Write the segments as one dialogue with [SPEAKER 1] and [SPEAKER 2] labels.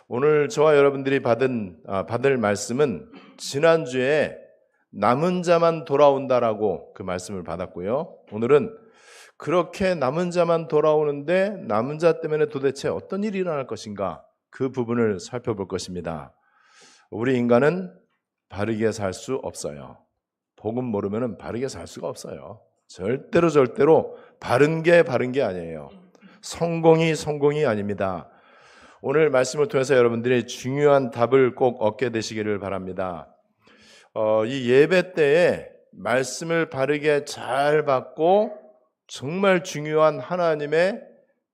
[SPEAKER 1] 오늘 저와 여러분들이 받을 말씀은 지난주에 남은 자만 돌아온다라고 그 말씀을 받았고요. 오늘은 그렇게 남은 자만 돌아오는데 남은 자 때문에 도대체 어떤 일이 일어날 것인가, 그 부분을 살펴볼 것입니다. 우리 인간은 바르게 살 수 없어요. 복음 모르면 바르게 살 수가 없어요. 절대로 바른 게 아니에요. 성공이 아닙니다. 오늘 말씀을 통해서 여러분들이 중요한 답을 꼭 얻게 되시기를 바랍니다. 이 예배 때에 말씀을 바르게 잘 받고 정말 중요한 하나님의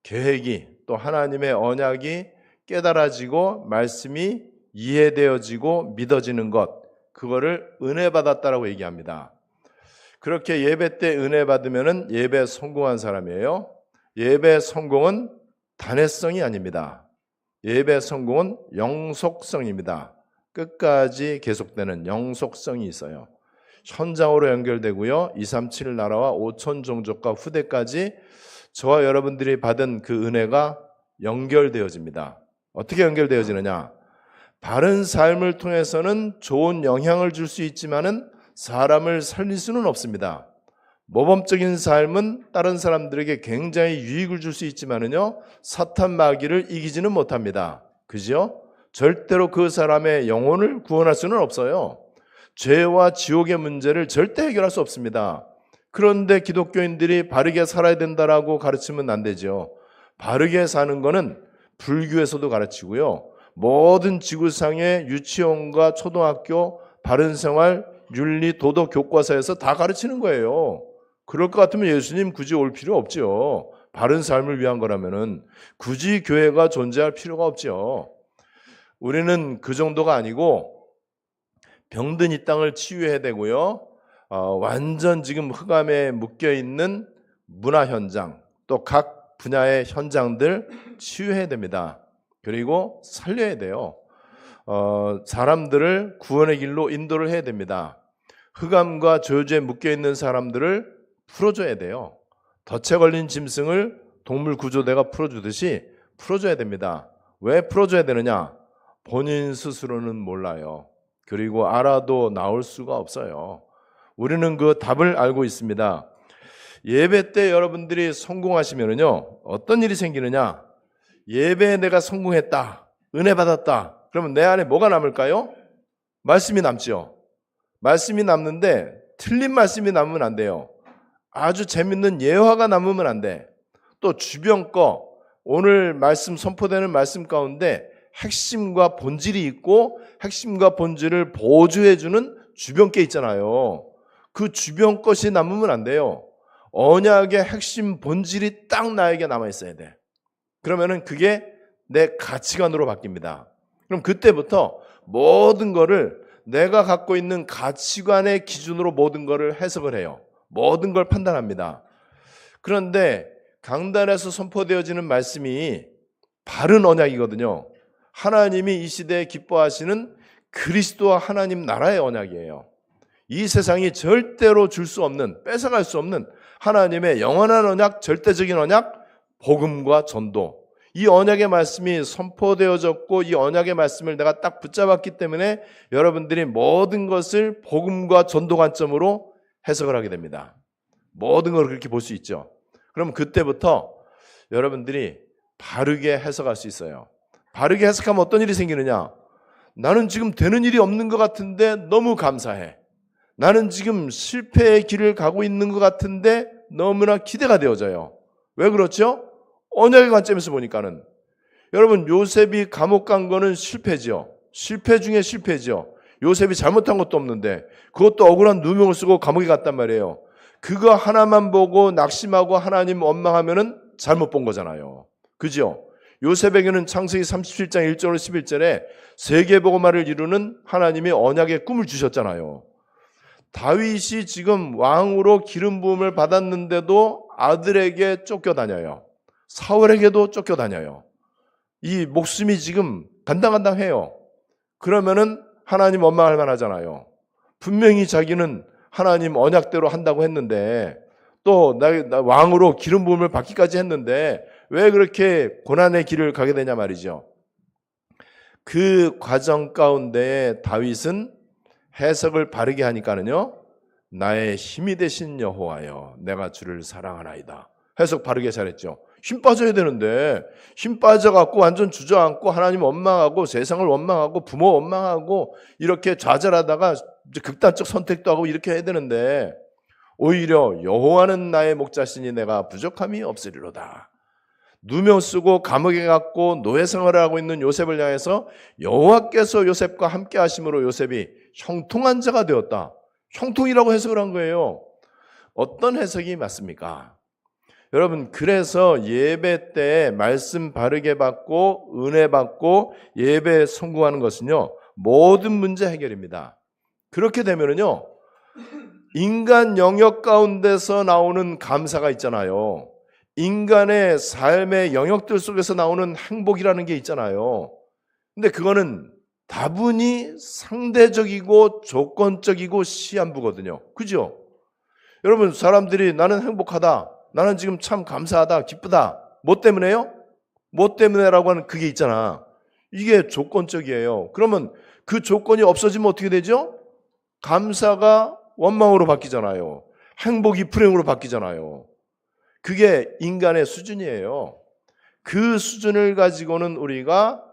[SPEAKER 1] 계획이, 또 하나님의 언약이 깨달아지고 말씀이 이해되어지고 믿어지는 것, 그거를 은혜 받았다라고 얘기합니다. 그렇게 예배 때 은혜 받으면은 예배 성공한 사람이에요. 예배 성공은 단회성이 아닙니다. 예배 성공은 영속성입니다. 끝까지 계속되는 영속성이 있어요. 현장으로 연결되고요. 237 나라와 5천 종족과 후대까지 저와 여러분들이 받은 그 은혜가 연결되어집니다. 어떻게 연결되어지느냐? 바른 삶을 통해서는 좋은 영향을 줄 수 있지만은 사람을 살릴 수는 없습니다. 모범적인 삶은 다른 사람들에게 굉장히 유익을 줄 수 있지만은요, 사탄 마귀를 이기지는 못합니다. 그죠? 절대로 그 사람의 영혼을 구원할 수는 없어요. 죄와 지옥의 문제를 절대 해결할 수 없습니다. 그런데 기독교인들이 바르게 살아야 된다라고 가르치면 안 되죠. 바르게 사는 거는 불교에서도 가르치고요. 모든 지구상의 유치원과 초등학교, 바른생활, 윤리, 도덕 교과서에서 다 가르치는 거예요. 그럴 것 같으면 예수님 굳이 올 필요 없죠. 바른 삶을 위한 거라면은 굳이 교회가 존재할 필요가 없죠. 우리는 그 정도가 아니고 병든 이 땅을 치유해야 되고요. 완전 지금 흑암에 묶여있는 문화 현장, 또 각 분야의 현장들 치유해야 됩니다. 그리고 살려야 돼요. 사람들을 구원의 길로 인도를 해야 됩니다. 흑암과 저주에 묶여있는 사람들을 풀어줘야 돼요. 덫에 걸린 짐승을 동물 구조대가 풀어주듯이 풀어줘야 됩니다. 왜 풀어줘야 되느냐? 본인 스스로는 몰라요. 그리고 알아도 나올 수가 없어요. 우리는 그 답을 알고 있습니다. 예배 때 여러분들이 성공하시면은요, 어떤 일이 생기느냐? 예배에 내가 성공했다, 은혜 받았다. 그러면 내 안에 뭐가 남을까요? 말씀이 남죠. 말씀이 남는데 틀린 말씀이 남으면 안 돼요. 아주 재밌는 예화가 남으면 안 돼. 또 주변 거, 오늘 말씀 선포되는 말씀 가운데 핵심과 본질이 있고 핵심과 본질을 보조해주는 주변 게 있잖아요. 그 주변 것이 남으면 안 돼요. 언약의 핵심 본질이 딱 나에게 남아있어야 돼. 그러면은 그게 내 가치관으로 바뀝니다. 그럼 그때부터 모든 거를 내가 갖고 있는 가치관의 기준으로 모든 거를 해석을 해요. 모든 걸 판단합니다. 그런데 강단에서 선포되어지는 말씀이 바른 언약이거든요. 하나님이 이 시대에 기뻐하시는 그리스도와 하나님 나라의 언약이에요. 이 세상이 절대로 줄 수 없는, 뺏어갈 수 없는 하나님의 영원한 언약, 절대적인 언약, 복음과 전도. 이 언약의 말씀이 선포되어졌고 이 언약의 말씀을 내가 딱 붙잡았기 때문에 여러분들이 모든 것을 복음과 전도 관점으로 해석을 하게 됩니다. 모든 걸 그렇게 볼 수 있죠. 그럼 그때부터 여러분들이 바르게 해석할 수 있어요. 바르게 해석하면 어떤 일이 생기느냐? 나는 지금 되는 일이 없는 것 같은데 너무 감사해. 나는 지금 실패의 길을 가고 있는 것 같은데 너무나 기대가 되어져요. 왜 그렇죠? 언약의 관점에서 보니까는. 여러분, 요셉이 감옥 간 거는 실패죠. 실패 중에 실패죠. 요셉이 잘못한 것도 없는데 그것도 억울한 누명을 쓰고 감옥에 갔단 말이에요. 그거 하나만 보고 낙심하고 하나님 원망하면은 잘못 본 거잖아요. 그죠? 요셉에게는 창세기 37장 1절 11절에 세계복음화를 이루는 하나님의 언약의 꿈을 주셨잖아요. 다윗이 지금 왕으로 기름 부음을 받았는데도 아들에게 쫓겨다녀요. 사울에게도 쫓겨다녀요. 이 목숨이 지금 간당간당해요. 그러면은 하나님 원망할 만하잖아요. 분명히 자기는 하나님 언약대로 한다고 했는데 또 나 왕으로 기름 부음을 받기까지 했는데 왜 그렇게 고난의 길을 가게 되냐 말이죠. 그 과정 가운데 다윗은 해석을 바르게 하니까는요, 나의 힘이 되신 여호와여, 내가 주를 사랑하나이다. 해석 바르게 잘했죠. 힘 빠져야 되는데 힘 빠져갖고 완전 주저앉고 하나님 원망하고 세상을 원망하고 부모 원망하고 이렇게 좌절하다가 이제 극단적 선택도 하고 이렇게 해야 되는데 오히려 여호와는 나의 목자시니 내가 부족함이 없으리로다. 누명 쓰고 감옥에 갔고 노예 생활을 하고 있는 요셉을 향해서 여호와께서 요셉과 함께 하심으로 요셉이 형통한 자가 되었다. 형통이라고 해석을 한 거예요. 어떤 해석이 맞습니까? 여러분, 그래서 예배 때 말씀 바르게 받고 은혜 받고 예배에 성공하는 것은요, 모든 문제 해결입니다. 그렇게 되면은요, 인간 영역 가운데서 나오는 감사가 있잖아요. 인간의 삶의 영역들 속에서 나오는 행복이라는 게 있잖아요. 근데 그거는 다분히 상대적이고 조건적이고 시한부거든요. 그죠? 여러분, 사람들이 나는 행복하다, 나는 지금 참 감사하다, 기쁘다. 뭐 때문에요? 뭐 때문에라고 하는 그게 있잖아. 이게 조건적이에요. 그러면 그 조건이 없어지면 어떻게 되죠? 감사가 원망으로 바뀌잖아요. 행복이 불행으로 바뀌잖아요. 그게 인간의 수준이에요. 그 수준을 가지고는 우리가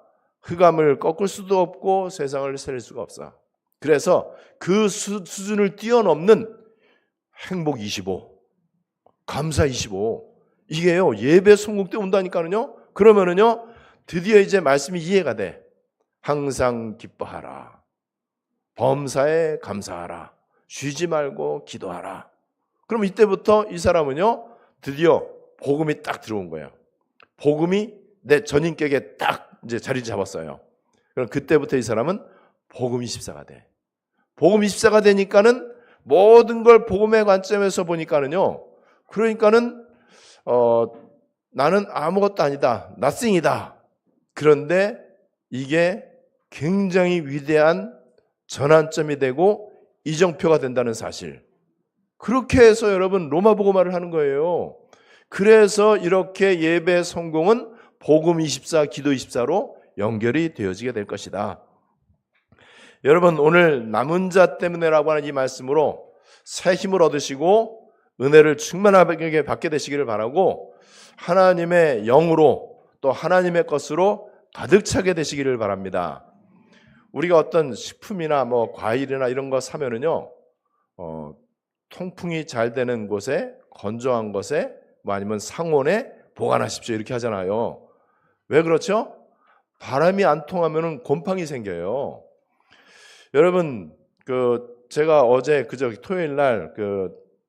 [SPEAKER 1] 흑암을 꺾을 수도 없고 세상을 살릴 수가 없어. 그래서 그 수준을 뛰어넘는 행복 25, 감사 25, 이게요, 예배 성공 때 온다니까요. 그러면은요, 드디어 이제 말씀이 이해가 돼. 항상 기뻐하라. 범사에 감사하라. 쉬지 말고 기도하라. 그럼 이때부터 이 사람은요, 드디어 복음이 딱 들어온 거예요. 복음이 내 전인격에 딱 이제 자리 잡았어요. 그럼 그때부터 이 사람은 복음 24가 돼. 복음 24가 되니까는 모든 걸 복음의 관점에서 보니까는요, 그러니까는 나는 아무것도 아니다, nothing이다. 그런데 이게 굉장히 위대한 전환점이 되고 이정표가 된다는 사실. 그렇게 해서 여러분 로마 복음화를 하는 거예요. 그래서 이렇게 예배 성공은 복음 24, 기도 24로 연결이 되어지게 될 것이다. 여러분, 오늘 남은 자 때문에라고 하는 이 말씀으로 새 힘을 얻으시고 은혜를 충만하게 받게 되시기를 바라고 하나님의 영으로 또 하나님의 것으로 가득 차게 되시기를 바랍니다. 우리가 어떤 식품이나 뭐 과일이나 이런 거 사면은요, 통풍이 잘 되는 곳에, 건조한 곳에, 뭐 아니면 상온에 보관하십시오 이렇게 하잖아요. 왜 그렇죠? 바람이 안 통하면은 곰팡이 생겨요. 여러분, 제가 어제 토요일 날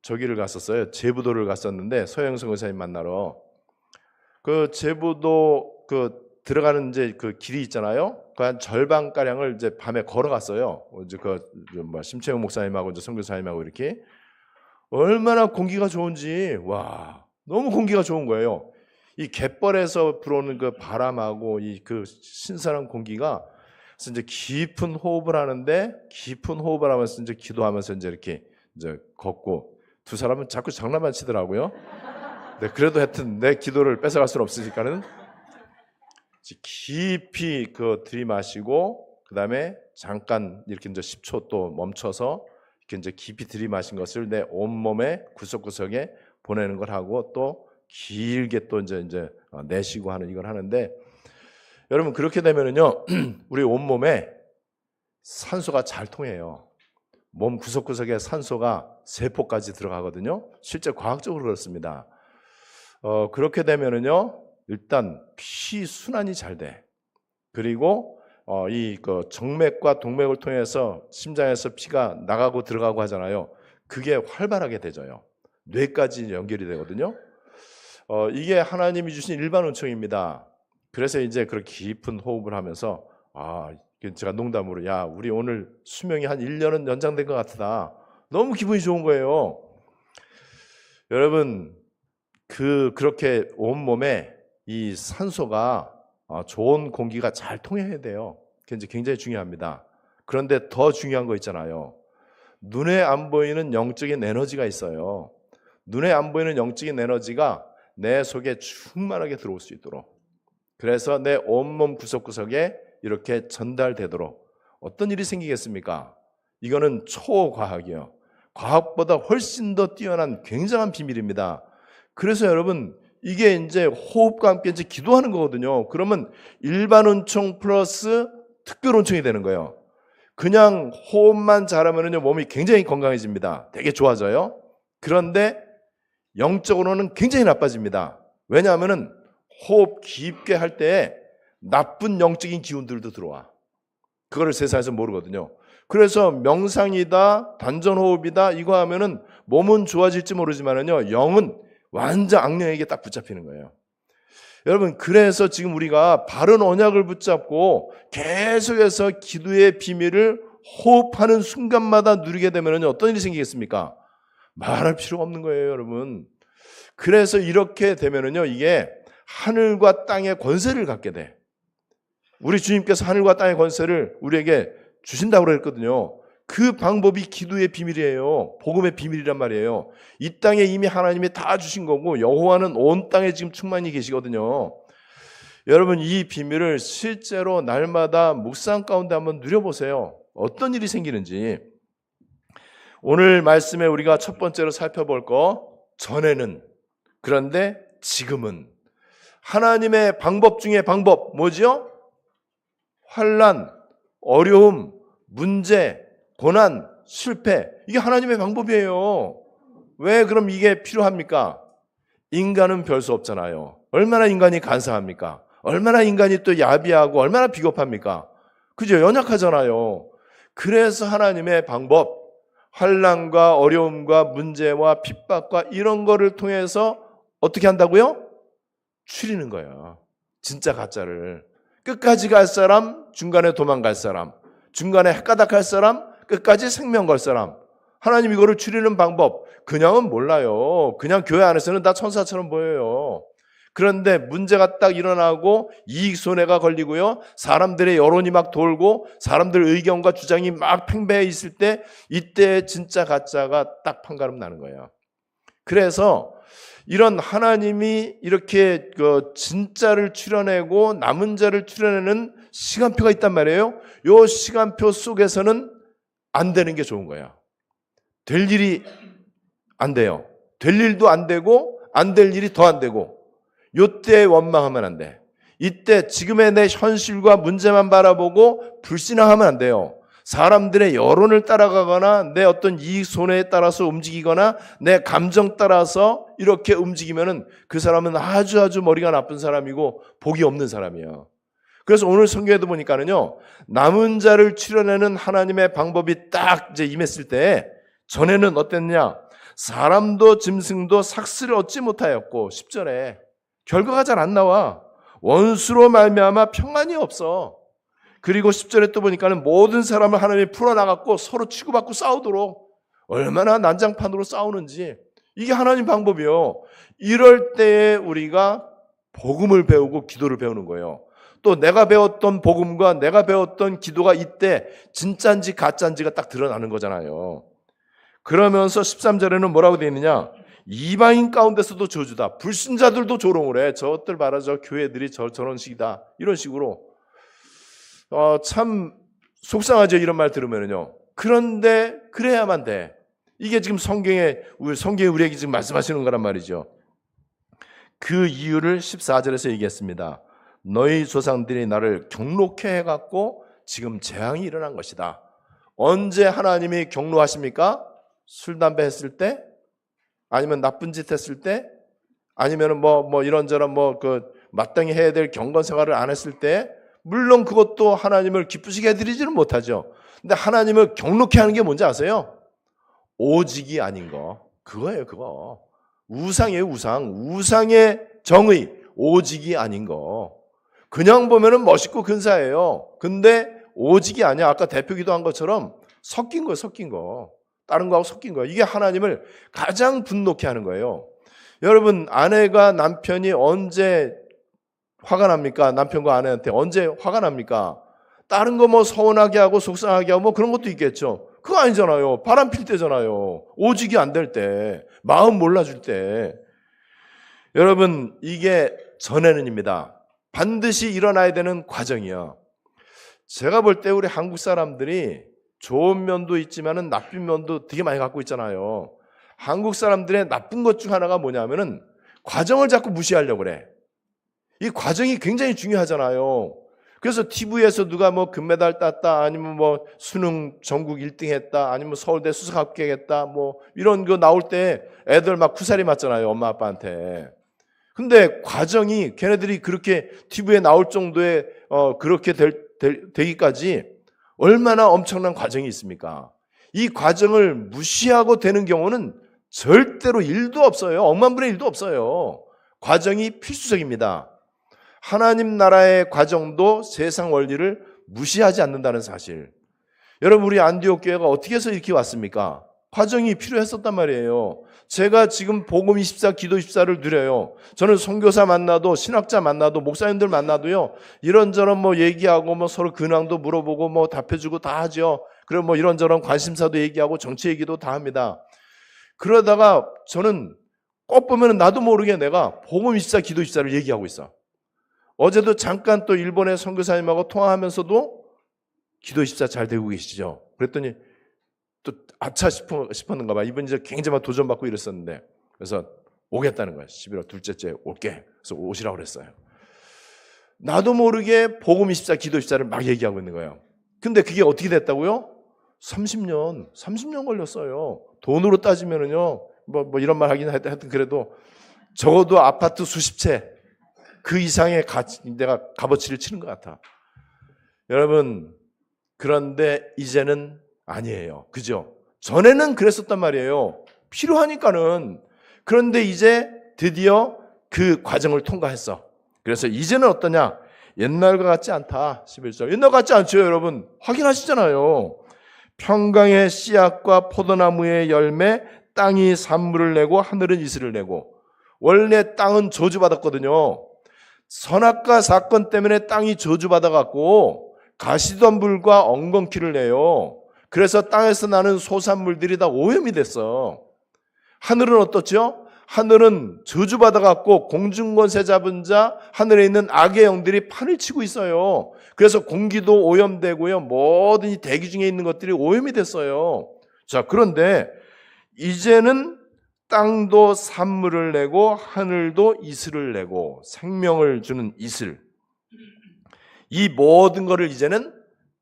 [SPEAKER 1] 저기를 갔었어요. 제부도를 갔었는데 서영성 의사님 만나러. 제부도 들어가는 이제 그 길이 있잖아요. 그 한 절반 가량을 이제 밤에 걸어갔어요. 이제 심채영 목사님하고 이제 선교사님하고 이렇게 얼마나 공기가 좋은지, 와, 너무 공기가 좋은 거예요. 이 갯벌에서 불어오는 그 바람하고 이 신선한 공기가, 그래서 이제 깊은 호흡을 하는데, 깊은 호흡을 하면서 이제 기도하면서 이제 이렇게 이제 걷고, 두 사람은 자꾸 장난만 치더라고요. 네, 그래도 하여튼 내 기도를 뺏어갈 수는 없으니까는 깊이 들이마시고, 그 다음에 잠깐 이렇게 이제 10초 또 멈춰서 이렇게 이제 깊이 들이마신 것을 내 온몸에 구석구석에 보내는 걸 하고 또 길게 또 이제 내쉬고 하는 이걸 하는데, 여러분 그렇게 되면은요 우리 온몸에 산소가 잘 통해요. 몸 구석구석에 산소가 세포까지 들어가거든요. 실제 과학적으로 그렇습니다. 그렇게 되면은요 일단 피 순환이 잘 돼. 그리고 정맥과 동맥을 통해서 심장에서 피가 나가고 들어가고 하잖아요. 그게 활발하게 되져요. 뇌까지 연결이 되거든요. 이게 하나님이 주신 일반 은총입니다. 그래서 이제 그렇게 깊은 호흡을 하면서 제가 농담으로 야, 우리 오늘 수명이 한 1년은 연장된 것 같다. 너무 기분이 좋은 거예요. 여러분 그렇게 온몸에 이 산소가 좋은 공기가 잘 통해야 돼요. 그게 굉장히 중요합니다. 그런데 더 중요한 거 있잖아요. 눈에 안 보이는 영적인 에너지가 있어요. 눈에 안 보이는 영적인 에너지가 내 속에 충만하게 들어올 수 있도록, 그래서 내 온몸 구석구석에 이렇게 전달되도록 어떤 일이 생기겠습니까? 이거는 초과학이요. 과학보다 훨씬 더 뛰어난 굉장한 비밀입니다. 그래서 여러분 이게 이제 호흡과 함께 이제 기도하는 거거든요. 그러면 일반 은총 플러스 특별 은총이 되는 거예요. 그냥 호흡만 잘하면요 몸이 굉장히 건강해집니다. 되게 좋아져요. 그런데 영적으로는 굉장히 나빠집니다. 왜냐하면은 호흡 깊게 할 때 나쁜 영적인 기운들도 들어와. 그거를 세상에서 모르거든요. 그래서 명상이다, 단전호흡이다 이거 하면은 몸은 좋아질지 모르지만은요 영은 완전 악령에게 딱 붙잡히는 거예요. 여러분 그래서 지금 우리가 바른 언약을 붙잡고 계속해서 기도의 비밀을 호흡하는 순간마다 누리게 되면은 어떤 일이 생기겠습니까? 말할 필요가 없는 거예요, 여러분. 그래서 이렇게 되면은요 이게 하늘과 땅의 권세를 갖게 돼. 우리 주님께서 하늘과 땅의 권세를 우리에게 주신다고 그랬거든요. 그 방법이 기도의 비밀이에요. 복음의 비밀이란 말이에요. 이 땅에 이미 하나님이 다 주신 거고 여호와는 온 땅에 지금 충만히 계시거든요. 여러분 이 비밀을 실제로 날마다 묵상 가운데 한번 누려보세요. 어떤 일이 생기는지. 오늘 말씀에 우리가 첫 번째로 살펴볼 거 전에는 그런데 지금은 하나님의 방법 중에 방법 뭐죠? 환난, 어려움, 문제, 고난, 실패 이게 하나님의 방법이에요. 왜 그럼 이게 필요합니까? 인간은 별 수 없잖아요. 얼마나 인간이 간사합니까? 얼마나 인간이 또 야비하고 얼마나 비겁합니까? 그죠? 연약하잖아요. 그래서 하나님의 방법, 환난과 어려움과 문제와 핍박과 이런 거를 통해서 어떻게 한다고요? 추리는 거예요. 진짜 가짜를. 끝까지 갈 사람, 중간에 도망갈 사람, 중간에 헷가닥할 사람, 끝까지 생명 걸 사람. 하나님 이거를 추리는 방법 그냥은 몰라요. 그냥 교회 안에서는 다 천사처럼 보여요. 그런데 문제가 딱 일어나고 이익 손해가 걸리고요. 사람들의 여론이 막 돌고 사람들 의견과 주장이 막 팽배해 있을 때 이때 진짜 가짜가 딱 판가름 나는 거예요. 그래서 이런 하나님이 이렇게 그 진짜를 추려내고 남은 자를 추려내는 시간표가 있단 말이에요. 이 시간표 속에서는 안 되는 게 좋은 거예요. 될 일이 안 돼요. 될 일도 안 되고 안 될 일이 더 안 되고 이때 원망하면 안 돼. 이때 지금의 내 현실과 문제만 바라보고 불신앙하면 안 돼요. 사람들의 여론을 따라가거나 내 어떤 이익 손해에 따라서 움직이거나 내 감정 따라서 이렇게 움직이면은 그 사람은 아주 머리가 나쁜 사람이고 복이 없는 사람이에요. 그래서 오늘 성경에도 보니까는요 남은 자를 추려내는 하나님의 방법이 딱 이제 임했을 때 전에는 어땠냐? 사람도 짐승도 삭스를 얻지 못하였고 10절에 결과가 잘 안 나와. 원수로 말미암아 평안이 없어. 그리고 10절에 또 보니까는 모든 사람을 하나님이 풀어나갔고 서로 치고받고 싸우도록 얼마나 난장판으로 싸우는지 이게 하나님 방법이에요. 이럴 때에 우리가 복음을 배우고 기도를 배우는 거예요. 또 내가 배웠던 복음과 내가 배웠던 기도가 이때 진짜인지 가짜인지가 딱 드러나는 거잖아요. 그러면서 13절에는 뭐라고 되어 있느냐? 이방인 가운데서도 저주다. 불신자들도 조롱을 해. 저것들 봐라, 저 교회들이 저런 식이다. 이런 식으로. 참 속상하죠. 이런 말 들으면요. 그런데 그래야만 돼. 이게 지금 성경이 우리에게 지금 말씀하시는 거란 말이죠. 그 이유를 14절에서 얘기했습니다. 너희 조상들이 나를 경록해 해갖고 지금 재앙이 일어난 것이다. 언제 하나님이 경로하십니까? 술, 담배 했을 때? 아니면 나쁜 짓 했을 때? 아니면 뭐 이런저런 마땅히 해야 될 경건 생활을 안 했을 때? 물론 그것도 하나님을 기쁘시게 해드리지는 못하죠. 근데 하나님을 경록해 하는 게 뭔지 아세요? 오직이 아닌 거. 그거예요, 그거. 우상이에요, 우상. 우상의 정의. 오직이 아닌 거. 그냥 보면은 멋있고 근사해요. 근데 오직이 아니야. 아까 대표 기도한 것처럼 섞인 거예요, 섞인 거. 다른 거하고 섞인 거예요. 이게 하나님을 가장 분노케 하는 거예요. 여러분, 아내가 남편이 언제 화가 납니까? 남편과 아내한테 언제 화가 납니까? 다른 거 서운하게 하고 속상하게 하고 그런 것도 있겠죠. 그거 아니잖아요. 바람 필 때잖아요. 오직이 안 될 때, 마음 몰라줄 때. 여러분, 이게 전에는입니다. 반드시 일어나야 되는 과정이요. 제가 볼 때 우리 한국 사람들이 좋은 면도 있지만은 나쁜 면도 되게 많이 갖고 있잖아요. 한국 사람들의 나쁜 것 중 하나가 뭐냐면은 과정을 자꾸 무시하려고 그래. 이 과정이 굉장히 중요하잖아요. 그래서 TV에서 누가 뭐 금메달 땄다, 아니면 뭐 수능 전국 1등 했다, 아니면 서울대 수석 합격했다, 뭐 이런 거 나올 때 애들 막 쿠사리 맞잖아요, 엄마 아빠한테. 근데 과정이 걔네들이 그렇게 TV에 나올 정도의 그렇게 되기까지 얼마나 엄청난 과정이 있습니까? 이 과정을 무시하고 되는 경우는 절대로 1도 없어요. 억만 분의 1도 없어요. 과정이 필수적입니다. 하나님 나라의 과정도 세상 원리를 무시하지 않는다는 사실. 여러분, 우리 안디옥 교회가 어떻게 해서 이렇게 왔습니까? 과정이 필요했었단 말이에요. 제가 지금 복음 24, 기도 24를 누려요. 저는 선교사 만나도, 신학자 만나도, 목사님들 만나도요, 이런저런 뭐 얘기하고, 뭐 서로 근황도 물어보고, 뭐 답해주고 다 하죠. 그리고 뭐 이런저런 관심사도 얘기하고, 정치 얘기도 다 합니다. 그러다가 저는 꼭 보면 나도 모르게 내가 복음 24, 기도 24를 얘기하고 있어. 어제도 잠깐 또 일본의 선교사님하고 통화하면서도 기도 24 잘 되고 계시죠? 그랬더니 또 아차 싶었는가 봐. 이번 이제 굉장히 도전받고 이랬었는데, 그래서 오겠다는 거야. 11월 둘째째 올게. 그래서 오시라고 그랬어요. 나도 모르게 복음 24, 기도 24를 막 얘기하고 있는 거예요. 근데 그게 어떻게 됐다고요? 30년 걸렸어요. 돈으로 따지면은요, 뭐 이런 말 하긴 하여튼 그래도 적어도 아파트 수십 채 그 이상의 내가 값어치를 치는 것 같아. 여러분, 그런데 이제는 아니에요. 그죠? 전에는 그랬었단 말이에요. 필요하니까는. 그런데 이제 드디어 그 과정을 통과했어. 그래서 이제는 어떠냐? 옛날과 같지 않다. 11절. 옛날 같지 않죠, 여러분? 확인하시잖아요. 평강의 씨앗과 포도나무의 열매, 땅이 산물을 내고 하늘은 이슬을 내고. 원래 땅은 저주받았거든요. 선악과 사건 때문에 땅이 저주받아갖고 가시덤불과 엉겅퀴를 내요. 그래서 땅에서 나는 소산물들이 다 오염이 됐어. 하늘은 어떻죠? 하늘은 저주받아갖고 공중권세 잡은 자, 하늘에 있는 악의 영들이 판을 치고 있어요. 그래서 공기도 오염되고요. 모든 이 대기 중에 있는 것들이 오염이 됐어요. 자, 그런데 이제는 땅도 산물을 내고 하늘도 이슬을 내고 생명을 주는 이슬. 이 모든 것을 이제는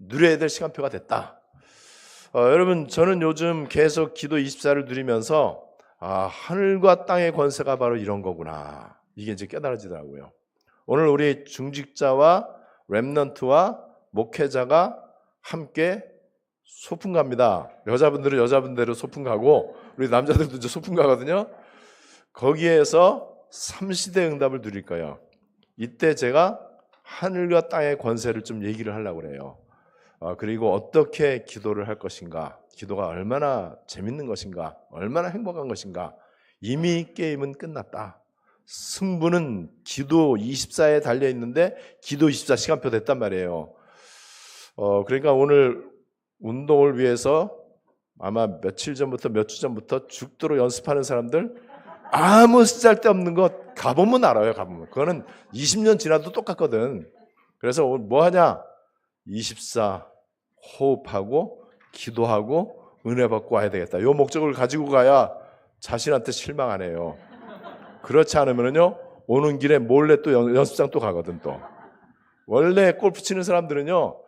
[SPEAKER 1] 누려야 될 시간표가 됐다. 여러분, 저는 요즘 계속 기도 24를 누리면서 하늘과 땅의 권세가 바로 이런 거구나. 이게 이제 깨달아지더라고요. 오늘 우리 중직자와 렘넌트와 목회자가 함께 소풍 갑니다. 여자분들은 여자분대로 소풍 가고 우리 남자들도 이제 소풍 가거든요. 거기에서 삼시대 응답을 누릴 거예요. 이때 제가 하늘과 땅의 권세를 좀 얘기를 하려고 그래요. 그리고 어떻게 기도를 할 것인가, 기도가 얼마나 재밌는 것인가, 얼마나 행복한 것인가. 이미 게임은 끝났다. 승부는 기도 24에 달려있는데 기도 24 시간표 됐단 말이에요. 그러니까 오늘 운동을 위해서 아마 며칠 전부터 몇 주 전부터 죽도록 연습하는 사람들, 아무 쓰잘데없는 거 가보면 알아요. 가보면 그거는 20년 지나도 똑같거든. 그래서 오늘 뭐 하냐? 24 호흡하고 기도하고 은혜 받고 와야 되겠다. 이 목적을 가지고 가야 자신한테 실망 안 해요. 그렇지 않으면요 오는 길에 몰래 또 연습장 또 가거든. 또 원래 골프 치는 사람들은요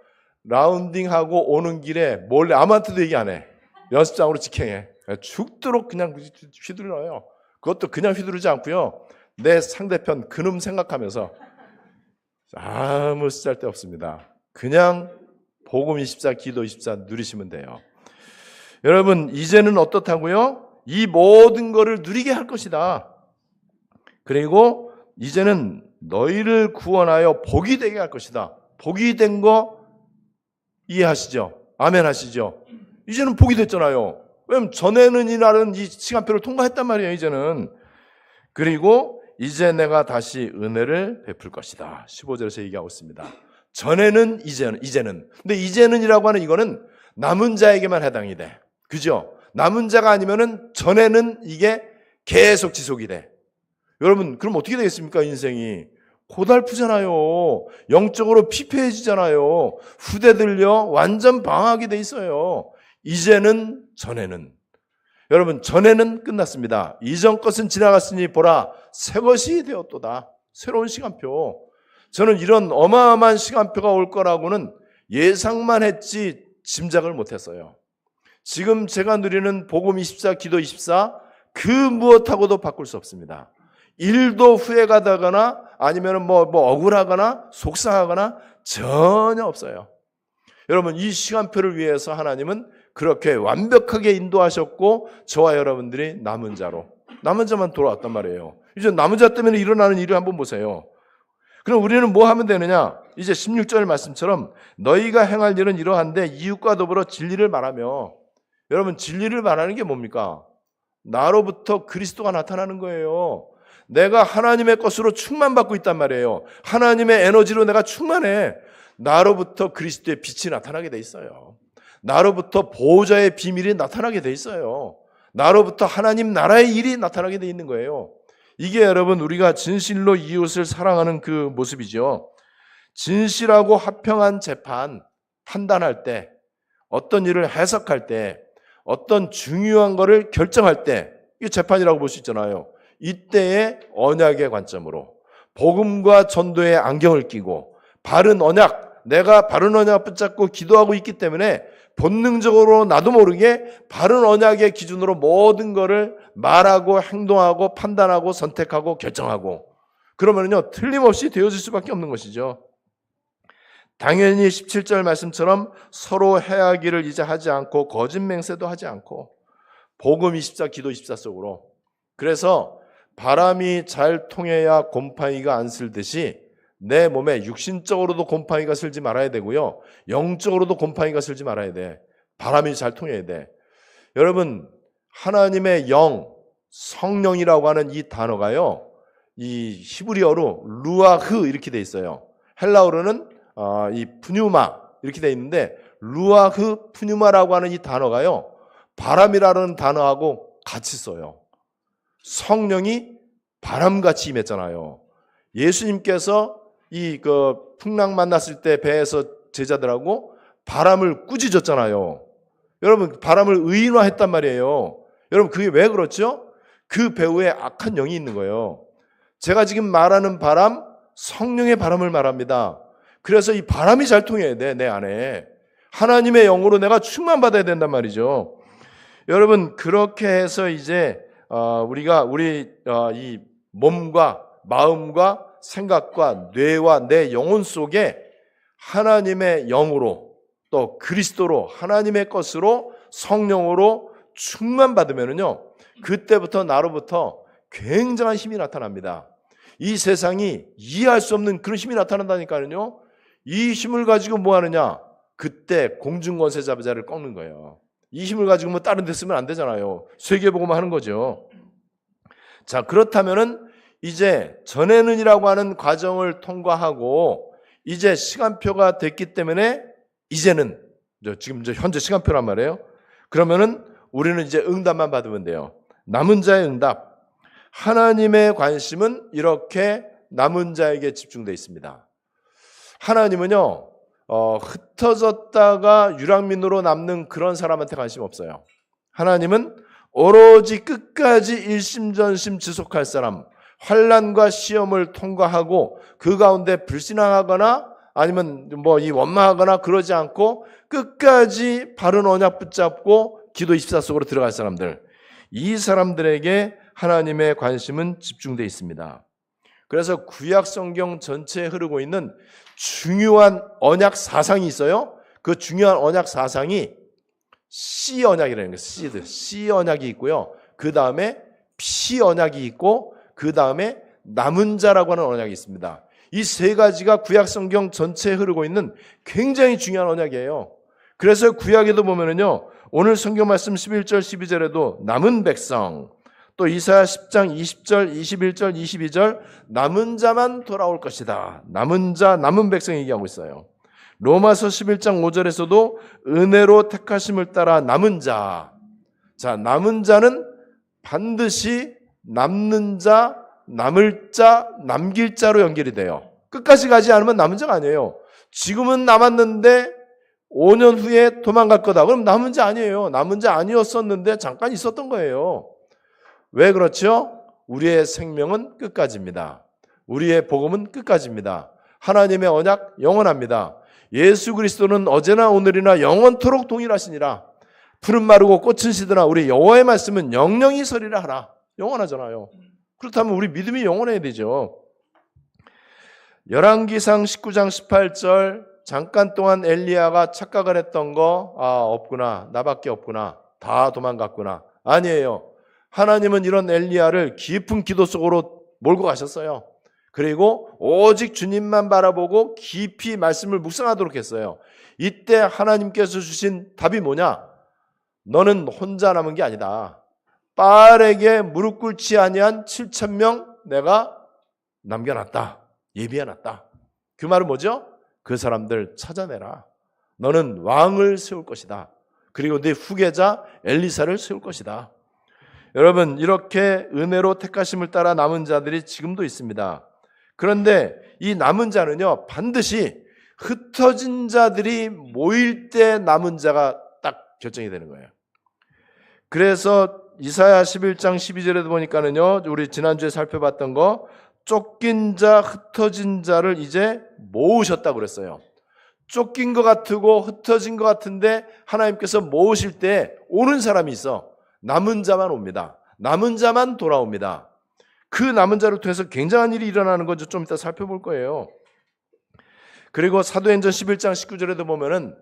[SPEAKER 1] 라운딩하고 오는 길에 몰래 아무한테도 얘기 안 해. 연습장으로 직행해. 죽도록 그냥 휘둘러요. 그것도 그냥 휘두르지 않고요. 내 상대편 그놈 생각하면서 아무 쓸데 없습니다. 그냥 복음 24, 기도 24 누리시면 돼요. 여러분, 이제는 어떻다고요? 이 모든 거를 누리게 할 것이다. 그리고 이제는 너희를 구원하여 복이 되게 할 것이다. 복이 된 거 이해하시죠? 아멘 하시죠? 이제는 복이 됐잖아요. 왜냐면 전에는 이날은 이 시간표를 통과했단 말이에요. 이제는. 그리고 이제 내가 다시 은혜를 베풀 것이다. 15절에서 얘기하고 있습니다. 전에는, 이제는. 근데 이제는이라고 하는 이거는 남은 자에게만 해당이 돼. 그죠? 남은 자가 아니면은 전에는 이게 계속 지속이 돼. 여러분, 그럼 어떻게 되겠습니까? 인생이 고달프잖아요. 영적으로 피폐해지잖아요. 후대들요 완전 방황하게 돼 있어요. 이제는 전에는. 여러분, 전에는 끝났습니다. 이전 것은 지나갔으니 보라 새 것이 되었도다. 새로운 시간표. 저는 이런 어마어마한 시간표가 올 거라고는 예상만 했지 짐작을 못했어요. 지금 제가 누리는 복음 24, 기도 24 그 무엇하고도 바꿀 수 없습니다. 일도 후회가 되거나 아니면 뭐 억울하거나 속상하거나 전혀 없어요. 여러분, 이 시간표를 위해서 하나님은 그렇게 완벽하게 인도하셨고 저와 여러분들이 남은 자만 돌아왔단 말이에요. 이제 남은 자 때문에 일어나는 일을 한번 보세요. 그럼 우리는 뭐 하면 되느냐? 이제 16절 말씀처럼 너희가 행할 일은 이러한데 이웃과 더불어 진리를 말하며. 여러분, 진리를 말하는 게 뭡니까? 나로부터 그리스도가 나타나는 거예요. 내가 하나님의 것으로 충만받고 있단 말이에요. 하나님의 에너지로 내가 충만해. 나로부터 그리스도의 빛이 나타나게 돼 있어요. 나로부터 보호자의 비밀이 나타나게 돼 있어요. 나로부터 하나님 나라의 일이 나타나게 돼 있는 거예요. 이게 여러분 우리가 진실로 이웃을 사랑하는 그 모습이죠. 진실하고 화평한 재판, 판단할 때, 어떤 일을 해석할 때, 어떤 중요한 거를 결정할 때, 이게 재판이라고 볼 수 있잖아요. 이때의 언약의 관점으로 복음과 전도의 안경을 끼고 바른 언약, 내가 바른 언약 붙잡고 기도하고 있기 때문에 본능적으로 나도 모르게 바른 언약의 기준으로 모든 거를 말하고 행동하고 판단하고 선택하고 결정하고 그러면요 틀림없이 되어질 수밖에 없는 것이죠. 당연히 17절 말씀처럼 서로 해하기를 이제 하지 않고 거짓 맹세도 하지 않고 복음 24 기도 24 속으로. 그래서 바람이 잘 통해야 곰팡이가 안 슬듯이 내 몸에 육신적으로도 곰팡이가 슬지 말아야 되고요. 영적으로도 곰팡이가 슬지 말아야 돼. 바람이 잘 통해야 돼. 여러분, 하나님의 영, 성령이라고 하는 이 단어가요. 이 히브리어로 루아흐 이렇게 돼 있어요. 헬라어로는 이 푸뉴마 이렇게 돼 있는데 루아흐 푸뉴마라고 하는 이 단어가요. 바람이라는 단어하고 같이 써요. 성령이 바람같이 임했잖아요. 예수님께서 이 풍랑 만났을 때 배에서 제자들하고 바람을 꾸짖었잖아요. 여러분, 바람을 의인화했단 말이에요. 여러분, 그게 왜 그렇죠? 그 배후에 악한 영이 있는 거예요. 제가 지금 말하는 바람, 성령의 바람을 말합니다. 그래서 이 바람이 잘 통해야 돼, 내 안에. 하나님의 영으로 내가 충만받아야 된단 말이죠. 여러분, 그렇게 해서 이제 우리가 이 몸과 마음과 생각과 뇌와 내 영혼 속에 하나님의 영으로 또 그리스도로 하나님의 것으로 성령으로 충만받으면요 그때부터 나로부터 굉장한 힘이 나타납니다. 이 세상이 이해할 수 없는 그런 힘이 나타난다니까요. 이 힘을 가지고 뭐 하느냐? 그때 공중권세 자자를 꺾는 거예요. 이 힘을 가지고 뭐 다른 데 쓰면 안 되잖아요. 세계복음만 하는 거죠. 자, 그렇다면은 이제 전에는이라고 하는 과정을 통과하고 이제 시간표가 됐기 때문에 이제는 지금 현재 시간표란 말이에요. 그러면은 우리는 이제 응답만 받으면 돼요. 남은 자의 응답. 하나님의 관심은 이렇게 남은 자에게 집중되어 있습니다. 하나님은요 흩어졌다가 유랑민으로 남는 그런 사람한테 관심 없어요. 하나님은 오로지 끝까지 일심전심 지속할 사람, 환난과 시험을 통과하고 그 가운데 불신앙하거나 아니면 이 원망하거나 그러지 않고 끝까지 바른 언약 붙잡고 기도 24 속으로 들어갈 사람들, 이 사람들에게 하나님의 관심은 집중되어 있습니다. 그래서 구약 성경 전체에 흐르고 있는 중요한 언약 사상이 있어요. 그 중요한 언약 사상이 씨 언약이라는 거예요. 씨 언약이 있고요. 그 다음에 피 언약이 있고 그 다음에 남은 자라고 하는 언약이 있습니다. 이 세 가지가 구약 성경 전체에 흐르고 있는 굉장히 중요한 언약이에요. 그래서 구약에도 보면은요, 오늘 성경 말씀 11절 12절에도 남은 백성, 또 이사야 10장 20절 21절 22절 남은 자만 돌아올 것이다. 남은 자, 남은 백성 얘기하고 있어요. 로마서 11장 5절에서도 은혜로 택하심을 따라 남은 자. 자, 남은 자는 반드시 남는 자, 남을 자, 남길 자로 연결이 돼요. 끝까지 가지 않으면 남은 자가 아니에요. 지금은 남았는데 5년 후에 도망갈 거다. 그럼 남은 자 아니에요. 남은 자 아니었었는데 잠깐 있었던 거예요. 왜 그렇죠? 우리의 생명은 끝까지입니다. 우리의 복음은 끝까지입니다. 하나님의 언약 영원합니다. 예수 그리스도는 어제나 오늘이나 영원토록 동일하시니라. 푸른 마르고 꽃은 시드나 우리 여호와의 말씀은 영영이 서리라 하라. 영원하잖아요. 그렇다면 우리 믿음이 영원해야 되죠. 열왕기상 19장 18절 잠깐 동안 엘리야가 착각을 했던 거 없구나. 나밖에 없구나. 다 도망갔구나. 아니에요. 하나님은 이런 엘리야를 깊은 기도 속으로 몰고 가셨어요. 그리고 오직 주님만 바라보고 깊이 말씀을 묵상하도록 했어요. 이때 하나님께서 주신 답이 뭐냐? 너는 혼자 남은 게 아니다. 바알에게 무릎 꿇지 아니한 7,000명 내가 남겨놨다. 예비해놨다. 그 말은 뭐죠? 그 사람들 찾아내라. 너는 왕을 세울 것이다. 그리고 네 후계자 엘리사를 세울 것이다. 여러분, 이렇게 은혜로 택하심을 따라 남은 자들이 지금도 있습니다. 그런데 이 남은 자는요, 반드시 흩어진 자들이 모일 때 남은 자가 딱 결정이 되는 거예요. 그래서 이사야 11장 12절에도 보니까는요, 우리 지난주에 살펴봤던 거, 쫓긴 자, 흩어진 자를 이제 모으셨다고 그랬어요. 쫓긴 것 같고 흩어진 것 같은데 하나님께서 모으실 때 오는 사람이 있어. 남은 자만 옵니다. 남은 자만 돌아옵니다. 그 남은 자를 통해서 굉장한 일이 일어나는 건 좀 이따 살펴볼 거예요. 그리고 사도행전 11장 19절에도 보면은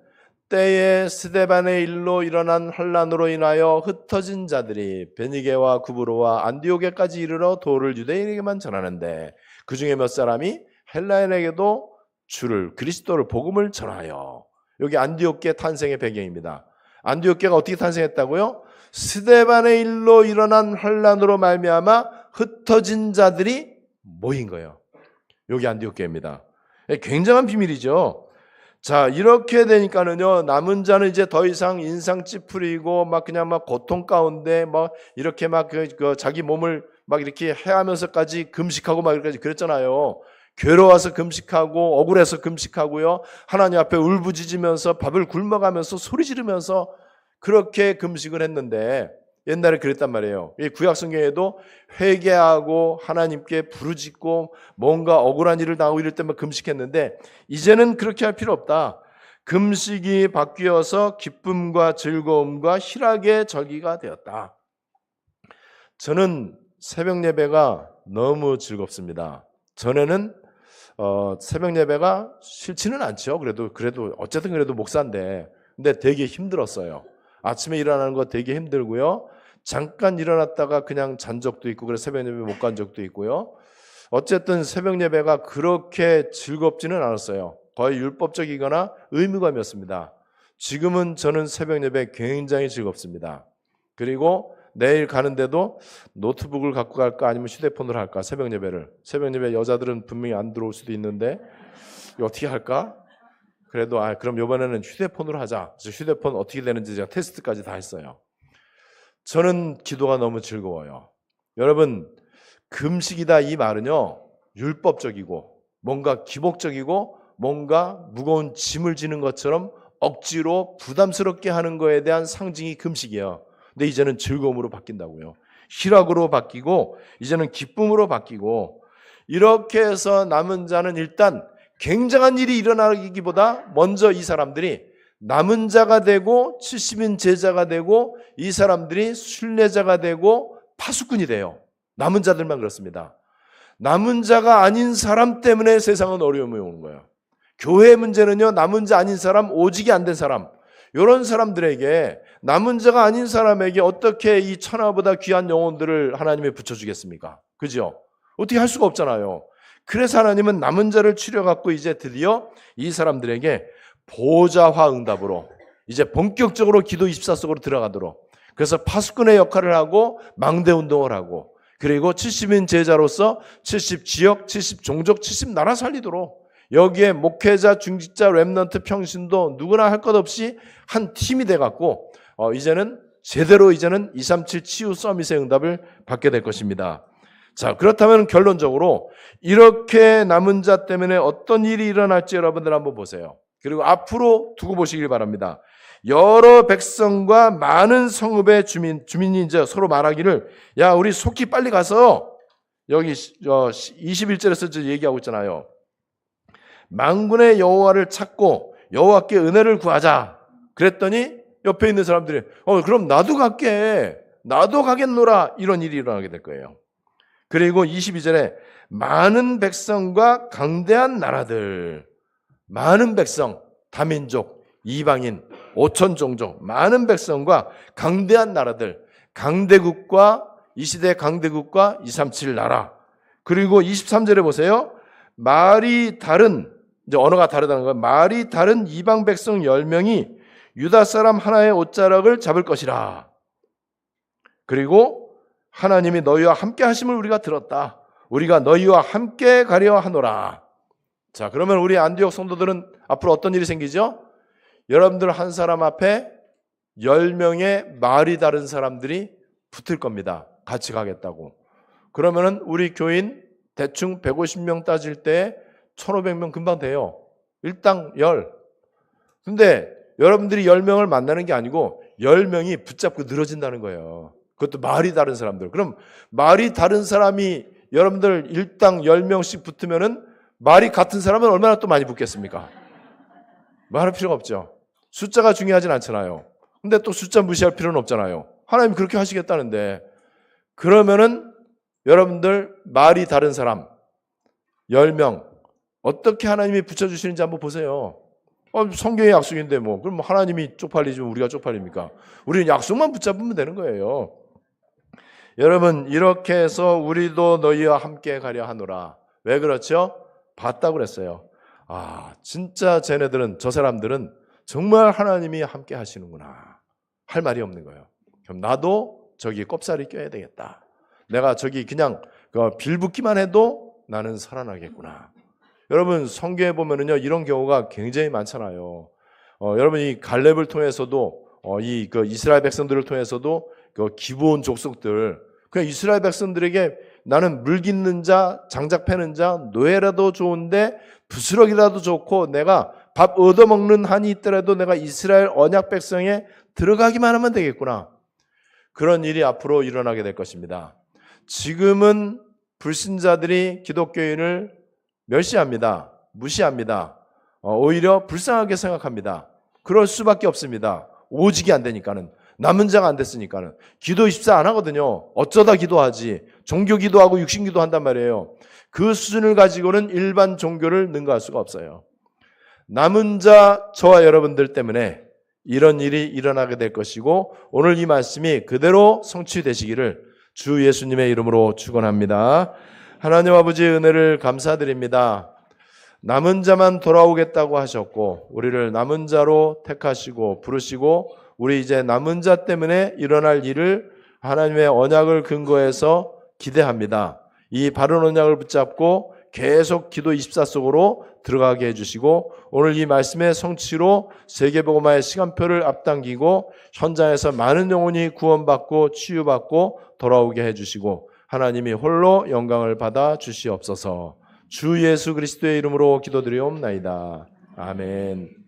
[SPEAKER 1] 때에 스데반의 일로 일어난 환란으로 인하여 흩어진 자들이 베니게와 구브로와 안디오게까지 이르러 도를 유대인에게만 전하는데 그 중에 몇 사람이 헬라인에게도 주를 그리스도를 복음을 전하여. 여기 안디옥계 탄생의 배경입니다. 안디옥계가 어떻게 탄생했다고요? 스데반의 일로 일어난 환란으로 말미암아 흩어진 자들이 모인 거예요. 여기 안디옥계입니다. 굉장한 비밀이죠. 자, 이렇게 되니까는요, 남은 자는 이제 더 이상 인상 찌푸리고 막 그냥 막 고통 가운데 막 이렇게 막 자기 몸을 막 이렇게 해하면서까지 금식하고 막 이렇게 그랬잖아요. 괴로워서 금식하고 억울해서 금식하고요. 하나님 앞에 울부짖으면서 밥을 굶어가면서 소리 지르면서 그렇게 금식을 했는데 옛날에 그랬단 말이에요. 이 구약 성경에도 회개하고 하나님께 부르짖고 뭔가 억울한 일을 당하고 이럴 때만 금식했는데 이제는 그렇게 할 필요 없다. 금식이 바뀌어서 기쁨과 즐거움과 희락의 절기가 되었다. 저는 새벽 예배가 너무 즐겁습니다. 전에는 새벽 예배가 싫지는 않죠. 그래도 어쨌든 그래도 목사인데 근데 되게 힘들었어요. 아침에 일어나는 거 되게 힘들고요. 잠깐 일어났다가 그냥 잔 적도 있고 그래서 새벽 예배 못 간 적도 있고요. 어쨌든 새벽 예배가 그렇게 즐겁지는 않았어요. 거의 율법적이거나 의무감이었습니다. 지금은 저는 새벽 예배 굉장히 즐겁습니다. 그리고 내일 가는데도 노트북을 갖고 갈까 아니면 휴대폰으로 할까 새벽 예배를. 새벽 예배 여자들은 분명히 안 들어올 수도 있는데 이거 어떻게 할까? 그래도 그럼 이번에는 휴대폰으로 하자. 그래서 휴대폰 어떻게 되는지 제가 테스트까지 다 했어요. 저는 기도가 너무 즐거워요. 여러분, 금식이다 이 말은요, 율법적이고 뭔가 기복적이고 뭔가 무거운 짐을 지는 것처럼 억지로 부담스럽게 하는 거에 대한 상징이 금식이에요. 근데 이제는 즐거움으로 바뀐다고요. 희락으로 바뀌고 이제는 기쁨으로 바뀌고 이렇게 해서 남은 자는 일단 굉장한 일이 일어나기보다 먼저 이 사람들이 남은 자가 되고 70인 제자가 되고 이 사람들이 순례자가 되고 파수꾼이 돼요. 남은 자들만 그렇습니다. 남은 자가 아닌 사람 때문에 세상은 어려움이 오는 거예요. 교회의 문제는요, 남은 자 아닌 사람, 오직이 안 된 사람, 이런 사람들에게 남은 자가 아닌 사람에게 어떻게 이 천하보다 귀한 영혼들을 하나님이 붙여주겠습니까? 그죠? 어떻게 할 수가 없잖아요. 그래서 하나님은 남은 자를 추려갖고 이제 드디어 이 사람들에게 보좌화 응답으로 이제 본격적으로 기도 24속으로 들어가도록 그래서 파수꾼의 역할을 하고 망대 운동을 하고 그리고 70인 제자로서 70지역, 70종족, 70나라 살리도록 여기에 목회자, 중직자, 렘넌트, 평신도 누구나 할 것 없이 한 팀이 돼갖고 이제는 제대로 이제는 237 치유 서밋의 응답을 받게 될 것입니다. 자, 그렇다면 결론적으로 이렇게 남은 자 때문에 어떤 일이 일어날지 여러분들 한번 보세요. 그리고 앞으로 두고 보시길 바랍니다. 여러 백성과 많은 성읍의 주민이 이제 서로 말하기를, 야, 우리 속히 빨리 가서 여기 21절에서 얘기하고 있잖아요. 만군의 여호와를 찾고 여호와께 은혜를 구하자. 그랬더니 옆에 있는 사람들이 그럼 나도 갈게. 나도 가겠노라. 이런 일이 일어나게 될 거예요. 그리고 22절에 많은 백성과 강대한 나라들, 많은 백성, 다민족, 이방인, 5천 종족, 많은 백성과 강대한 나라들, 강대국과 이 시대 강대국과 237 나라. 그리고 23절에 보세요. 말이 다른, 이제 언어가 다르다는 거예요. 말이 다른 이방 백성 10명이 유다 사람 하나의 옷자락을 잡을 것이라. 그리고 하나님이 너희와 함께 하심을 우리가 들었다. 우리가 너희와 함께 가려 하노라. 자, 그러면 우리 안디옥 성도들은 앞으로 어떤 일이 생기죠? 여러분들 한 사람 앞에 10명의 말이 다른 사람들이 붙을 겁니다. 같이 가겠다고. 그러면은 우리 교인 대충 150명 따질 때 1,500명 금방 돼요. 일당 10. 근데 여러분들이 10명을 만나는 게 아니고 10명이 붙잡고 늘어진다는 거예요. 그것도 말이 다른 사람들. 그럼 말이 다른 사람이 여러분들 일당 10명씩 붙으면은 말이 같은 사람은 얼마나 또 많이 붙겠습니까? 말할 필요가 없죠. 숫자가 중요하진 않잖아요. 근데 또 숫자 무시할 필요는 없잖아요. 하나님 그렇게 하시겠다는데. 그러면은 여러분들 말이 다른 사람 10명 어떻게 하나님이 붙여주시는지 한번 보세요. 성경의 약속인데 그럼 하나님이 쪽팔리지면 우리가 쪽팔립니까? 우리는 약속만 붙잡으면 되는 거예요. 여러분, 이렇게 해서 우리도 너희와 함께 가려 하노라. 왜 그렇죠? 봤다고 그랬어요. 진짜 쟤네들은, 저 사람들은 정말 하나님이 함께 하시는구나. 할 말이 없는 거예요. 그럼 나도 저기 꼽사리 껴야 되겠다. 내가 저기 그냥 빌붙기만 해도 나는 살아나겠구나. 여러분, 성경에 보면은요, 이런 경우가 굉장히 많잖아요. 여러분, 이 갈렙을 통해서도, 이스라엘 백성들을 통해서도 기브온 족속들, 그냥 이스라엘 백성들에게 나는 물 깃는 자, 장작 패는 자, 노예라도 좋은데 부스러기라도 좋고 내가 밥 얻어먹는 한이 있더라도 내가 이스라엘 언약 백성에 들어가기만 하면 되겠구나. 그런 일이 앞으로 일어나게 될 것입니다. 지금은 불신자들이 기독교인을 멸시합니다. 무시합니다. 오히려 불쌍하게 생각합니다. 그럴 수밖에 없습니다. 오직이 안 되니까는. 남은 자가 안 됐으니까는. 기도 24 안 하거든요. 어쩌다 기도하지. 종교 기도하고 육신 기도한단 말이에요. 그 수준을 가지고는 일반 종교를 능가할 수가 없어요. 남은 자 저와 여러분들 때문에 이런 일이 일어나게 될 것이고 오늘 이 말씀이 그대로 성취되시기를 주 예수님의 이름으로 축원합니다. 하나님 아버지 은혜를 감사드립니다. 남은 자만 돌아오겠다고 하셨고 우리를 남은 자로 택하시고 부르시고 우리 이제 남은 자 때문에 일어날 일을 하나님의 언약을 근거해서 기대합니다. 이 바른 언약을 붙잡고 계속 기도 24 속으로 들어가게 해주시고 오늘 이 말씀의 성취로 세계복음화의 시간표를 앞당기고 현장에서 많은 영혼이 구원받고 치유받고 돌아오게 해주시고 하나님이 홀로 영광을 받아 주시옵소서. 주 예수 그리스도의 이름으로 기도드리옵나이다. 아멘.